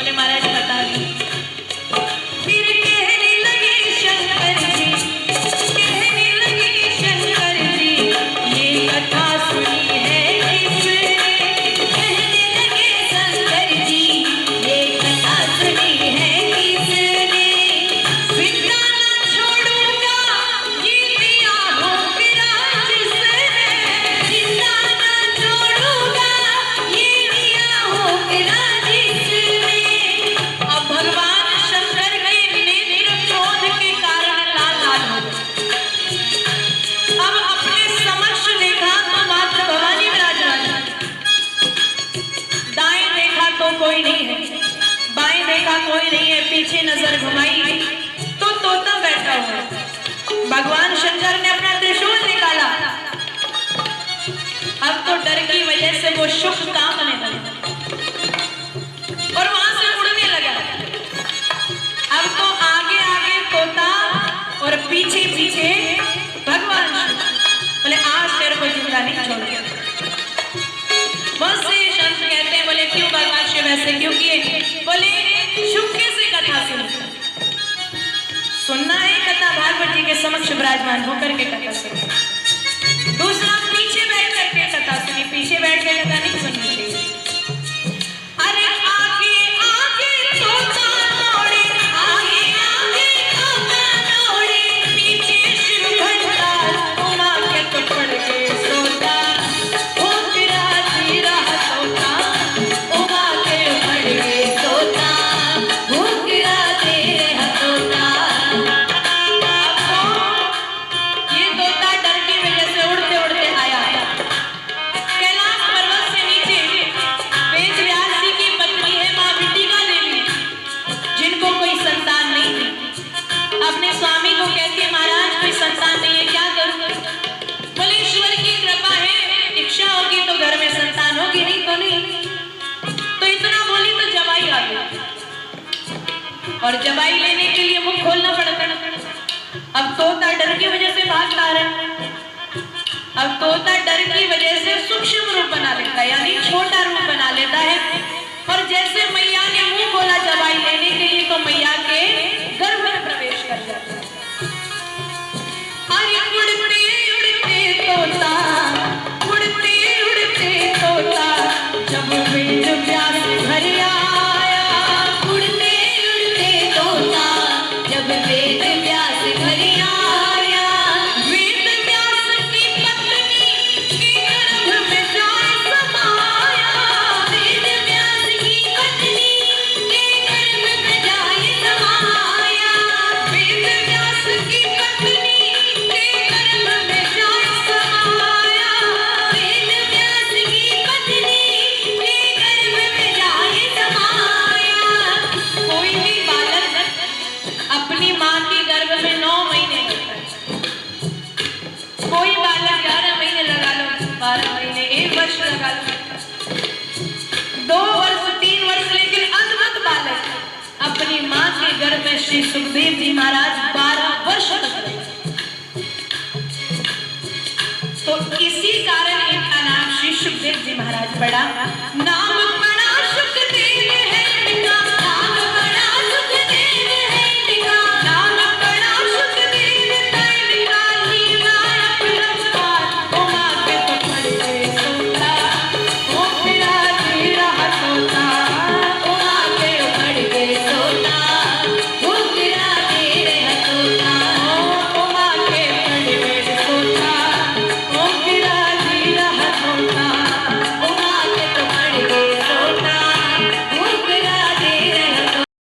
बोले महाराज पता नहीं। फिर कहने लगे शंकर जी, कहने लगे शंकर जी, ये कथा सुनी है किसने? कहने लगे शंकर जी, ये कथा सुनी है किसने? जिंदा ना छोड़ूंगा ये दिया हो विराज से, जिंदा ना छोड़ूंगा ये दिया हो विराज से। अब भगवान शंकर के नेत्र क्रोध के कारण लाल लाल हो गए। अब अपने समक्ष देखा तो मात्र भवानी विराजमान है। दाएं देखा तो कोई नहीं है, बाएं देखा कोई नहीं है, पीछे नजर घुमाई तो तोता बैठा हुआ है। भगवान शंकर ने अपना त्रिशूल निकाला। अब तो डर की वजह से वो शुभ कांपने लगा और वहां से उड़ने लगा। अब तो आगे आगे तोता और पीछे पीछे भगवान बोले आज तेरे को जिंदा नहीं छोड़ेंगे। बहुत से संत कहते हैं, बोले क्यों भगवान शिव ऐसे क्यों किए? बोले चुपके से कथा सुनना है, कथा भागवत जी के समक्ष विराजमान होकर के कथा सुनी। दूसरा पीछे बैठ करके कथा सुनी, पीछे बैठ के कथा नहीं सुननी चाहिए। अरे आगे आगे तोता दौड़े, आगे आगे तोता दौड़े, पीछे शिव भंडार उमा के तो पड़ गए सोता। हो विराजी रहा तोता, उमा के पड़ गए सोता। हो विराजी रहा तोता। ये तोता डर की वजह से उड़ते उड़ते आया। कैलाश पर्वत से नीचे वेद व्यास जी की पत्नी है मां विटिका देवी, जिनको कोई संतान नहीं थी। अपने स्वामी को कहती है महाराज कोई संतान नहीं है, क्या करूं? बोले ईश्वर की कृपा है, इच्छा होगी तो घर में संतान होगी, नहीं तो नहीं। तो इतना बोली तो जवाई आ गई और जवाई लेने के लिए मुंह खोलना पड़ता। अब तोता डर की वजह से भागता है। अब तोता डर की वजह से सूक्ष्म रूप बना लेता है, यानी छोटा रूप बना लेता है। और जैसे मैया ने मुंह खोला जवाई लेने के लिए तो मैया के गर्भ में प्रवेश कर जाता है। अरे उड़ते उड़ते तोता, उड़ते उड़ते तोता, जब वेद व्यास घर आया। उड़ते उड़ते तोता, जब वेद व्यास घर आया। वेद व्यास की पत्नी के गर्भ में जाए समाया। वेद व्यास की पत्नी के गर्भ में जाए समाया। वेद व्यास की पत्नी के गर्भ में जाए समाया। वेद व्यास की पत्नी के गर्भ में जाए समाया। कोई भी बालक अपनी मां के गर्भ में 9 महीने रहता है। कोई बालक 11 महीने लगा लो, 12 महीने, 1 वर्ष लगा लो, 2 वर्ष, 3 वर्ष, लेकिन अद्भुत बालक अपनी मां के गर्भ में श्री सुखदेव जी महाराज 12 वर्ष तक रहे। तो इसी कारण इनका नाम श्री सुखदेव जी महाराज पड़ा। नाम